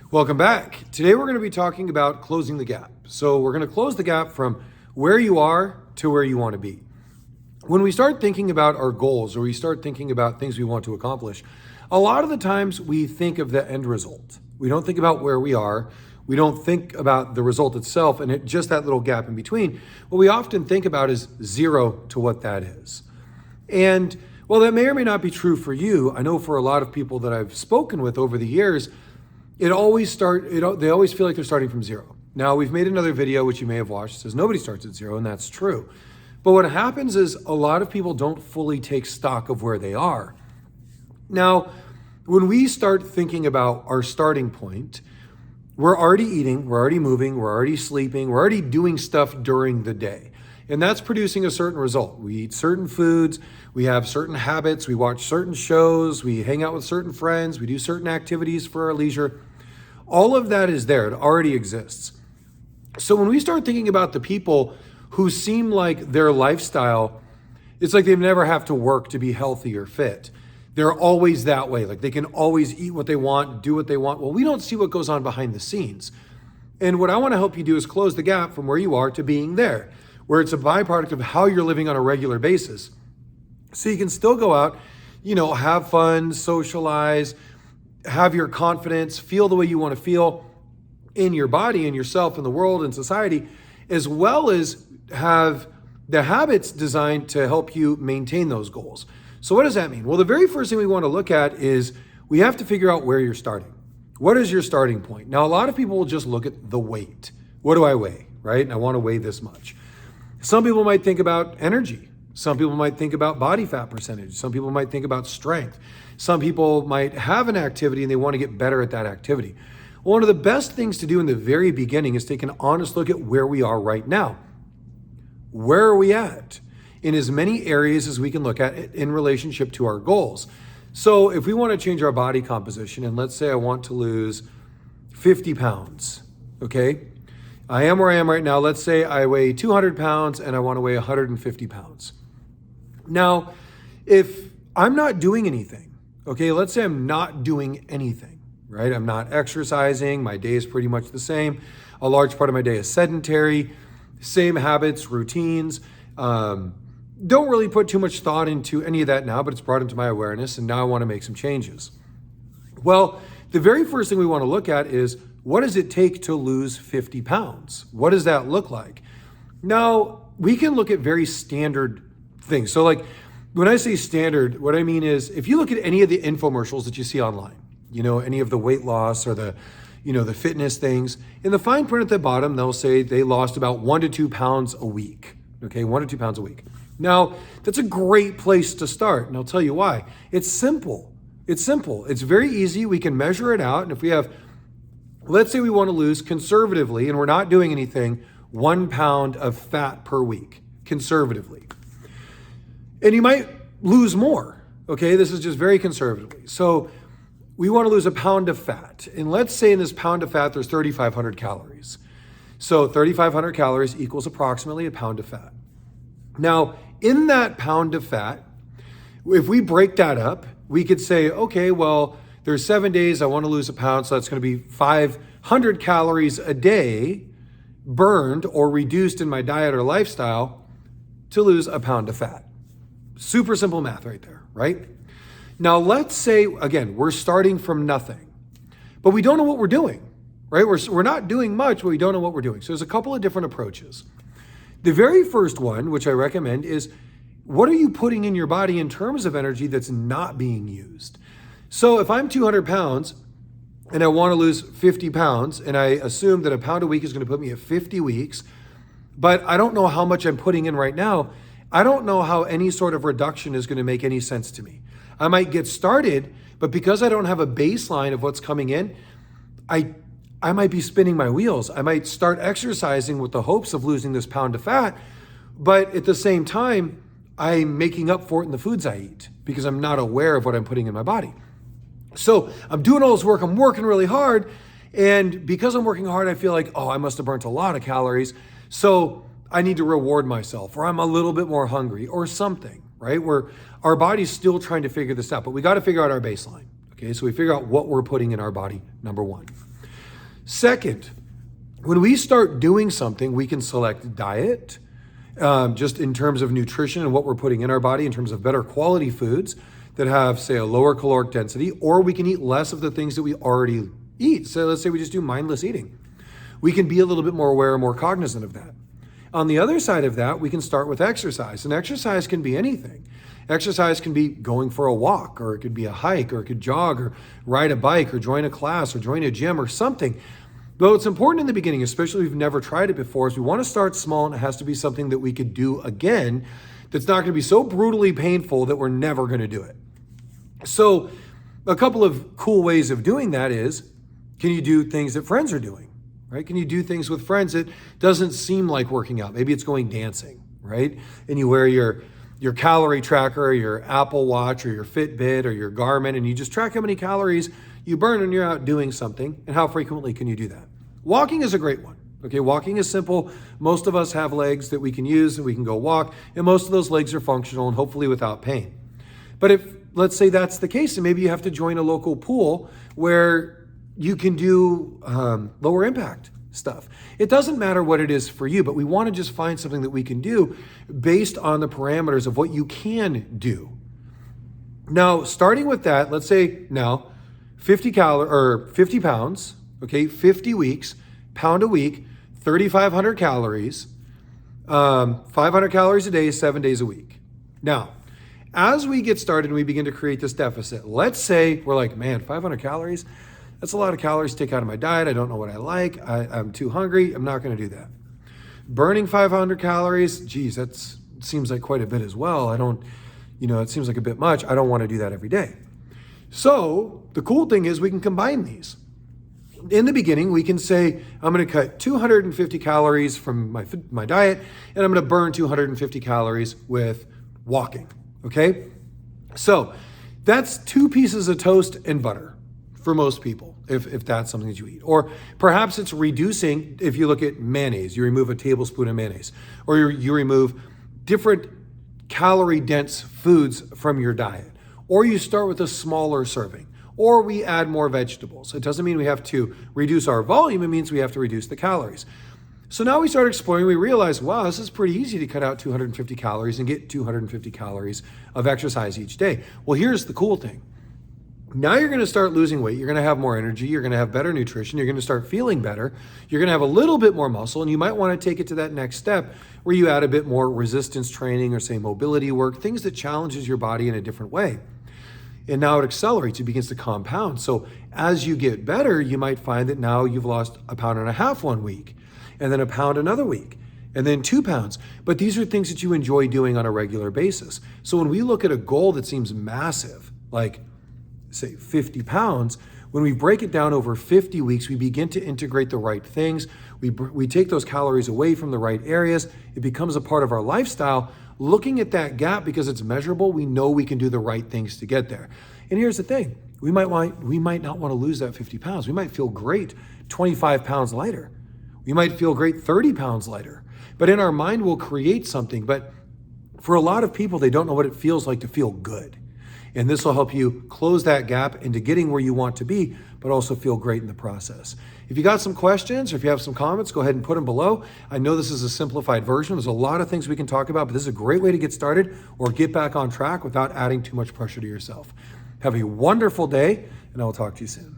Welcome back. Today we're going to be talking about closing the gap. So we're going to close the gap from where you are to where you want to be. When we start thinking about our goals or we start thinking about things we want to accomplish, a lot of the times we think of the end result. We don't think about where we are. We don't think about the result itself and just that little gap in between. What we often think about is zero to what that is. And while that may or may not be true for you, I know for a lot of people that I've spoken with over the years, they always feel like they're starting from zero. Now, we've made another video, which you may have watched, that says nobody starts at zero, and that's true. But what happens is a lot of people don't fully take stock of where they are. Now, when we start thinking about our starting point, we're already eating, we're already moving, we're already sleeping, we're already doing stuff during the day. And that's producing a certain result. We eat certain foods, we have certain habits, we watch certain shows, we hang out with certain friends, we do certain activities for our leisure. All of that is there, it already exists. So when we start thinking about the people who seem like their lifestyle, it's like they never have to work to be healthy or fit. They're always that way, like they can always eat what they want, do what they want. Well, we don't see what goes on behind the scenes. And what I want to help you do is close the gap from where you are to being there, where it's a byproduct of how you're living on a regular basis. So you can still go out, have fun, socialize, have your confidence, feel the way you want to feel in your body and yourself and the world and society, as well as have the habits designed to help you maintain those goals. So what does that mean? Well, the very first thing we want to look at is we have to figure out where you're starting. What is your starting point? Now, a lot of people will just look at the weight. What do I weigh, right? And I want to weigh this much. Some people might think about energy. Some people might think about body fat percentage. Some people might think about strength. Some people might have an activity and they want to get better at that activity. One of the best things to do in the very beginning is take an honest look at where we are right now. Where are we at? In as many areas as we can look at in relationship to our goals. So if we want to change our body composition, and let's say I want to lose 50 pounds, okay? I am where I am right now. Let's say I weigh 200 pounds and I want to weigh 150 pounds. Now, if I'm not doing anything, okay, let's say I'm not doing anything, right? I'm not exercising. My day is pretty much the same. A large part of my day is sedentary, same habits, routines. Don't really put too much thought into any of that now, but it's brought into my awareness, and now I want to make some changes. Well, the very first thing we want to look at is, what does it take to lose 50 pounds? What does that look like? Now, we can look at very standard things. So like when I say standard, what I mean is if you look at any of the infomercials that you see online, any of the weight loss or the fitness things, in the fine print at the bottom, they'll say they lost about 1 to 2 pounds a week. Okay, 1 to 2 pounds a week. Now, that's a great place to start, and I'll tell you why. It's simple. It's simple. It's very easy. We can measure it out, and if we have, let's say we want to lose conservatively, and we're not doing anything, 1 pound of fat per week, conservatively. And you might lose more, okay? This is just very conservatively. So we want to lose a pound of fat, and let's say in this pound of fat, there's 3,500 calories. So 3,500 calories equals approximately a pound of fat. Now, in that pound of fat, if we break that up, we could say, okay, well, there's 7 days, I want to lose a pound, so that's going to be 500 calories a day burned or reduced in my diet or lifestyle to lose a pound of fat. Super simple math right there, right? Now, let's say, again, we're starting from nothing, but we don't know what we're doing. Right? We're not doing much, but we don't know what we're doing. So there's a couple of different approaches. The very first one, which I recommend, is what are you putting in your body in terms of energy that's not being used? So if I'm 200 pounds and I want to lose 50 pounds, and I assume that a pound a week is going to put me at 50 weeks, but I don't know how much I'm putting in right now, I don't know how any sort of reduction is going to make any sense to me. I might get started, but because I don't have a baseline of what's coming in, I might be spinning my wheels. I might start exercising with the hopes of losing this pound of fat, but at the same time, I'm making up for it in the foods I eat because I'm not aware of what I'm putting in my body. So I'm doing all this work, I'm working really hard, and because I'm working hard, I feel like, oh, I must have burnt a lot of calories, so I need to reward myself, or I'm a little bit more hungry, or something, right? Where our body's still trying to figure this out, but we got to figure out our baseline, okay? So we figure out what we're putting in our body, number one. Second, when we start doing something, we can select diet, just in terms of nutrition and what we're putting in our body, in terms of better quality foods that have, say, a lower caloric density, or we can eat less of the things that we already eat. So let's say we just do mindless eating. We can be a little bit more aware and more cognizant of that. On the other side of that, we can start with exercise. And exercise can be anything. Exercise can be going for a walk, or it could be a hike, or it could jog, or ride a bike, or join a class, or join a gym, or something. Though it's important in the beginning, especially if we've never tried it before, is we want to start small, and it has to be something that we could do again that's not going to be so brutally painful that we're never going to do it. So a couple of cool ways of doing that is, can you do things that friends are doing, right? Can you do things with friends that doesn't seem like working out? Maybe it's going dancing, right? And you wear your calorie tracker, or your Apple Watch, or your Fitbit, or your Garmin, and you just track how many calories you burn when you're out doing something, and how frequently can you do that? Walking is a great one. Okay, walking is simple. Most of us have legs that we can use and we can go walk, and most of those legs are functional and hopefully without pain. But if, let's say that's the case, and maybe you have to join a local pool where you can do lower impact stuff. It doesn't matter what it is for you, but we want to just find something that we can do based on the parameters of what you can do. Now, starting with that, let's say now 50 pounds, okay, 50 weeks, pound a week, 3,500 calories, 500 calories a day, 7 days a week. Now, as we get started and we begin to create this deficit, let's say we're like, man, 500 calories, that's a lot of calories to take out of my diet. I don't know what I like. I'm too hungry. I'm not going to do that. Burning 500 calories, geez, that seems like quite a bit as well. It seems like a bit much. I don't want to do that every day. So the cool thing is we can combine these. In the beginning, we can say, I'm going to cut 250 calories from my diet, and I'm going to burn 250 calories with walking, okay? So that's 2 pieces of toast and butter for most people, if that's something that you eat. Or perhaps it's reducing, if you look at mayonnaise, you remove a tablespoon of mayonnaise, or you remove different calorie-dense foods from your diet. Or you start with a smaller serving, or we add more vegetables. It doesn't mean we have to reduce our volume, it means we have to reduce the calories. So now we start exploring, we realize, wow, this is pretty easy to cut out 250 calories and get 250 calories of exercise each day. Well, here's the cool thing. Now you're going to start losing weight, you're going to have more energy, you're going to have better nutrition, you're going to start feeling better, you're going to have a little bit more muscle, and you might want to take it to that next step where you add a bit more resistance training, or say mobility work, things that challenges your body in a different way. And now it accelerates, it begins to compound. So as you get better, you might find that now you've lost 1.5 pounds 1 week, and then 1 pound another week, and then 2 pounds. But these are things that you enjoy doing on a regular basis. So when we look at a goal that seems massive, like say 50 pounds, when we break it down over 50 weeks, we begin to integrate the right things. We take those calories away from the right areas. It becomes a part of our lifestyle. Looking at that gap, because it's measurable, we know we can do the right things to get there. And here's the thing, we might not want to lose that 50 pounds. We might feel great 25 pounds lighter. We might feel great 30 pounds lighter. But in our mind, we'll create something. But for a lot of people, they don't know what it feels like to feel good. And this will help you close that gap into getting where you want to be, but also feel great in the process. If you got some questions, or if you have some comments, go ahead and put them below. I know this is a simplified version. There's a lot of things we can talk about, but this is a great way to get started or get back on track without adding too much pressure to yourself. Have a wonderful day, and I will talk to you soon.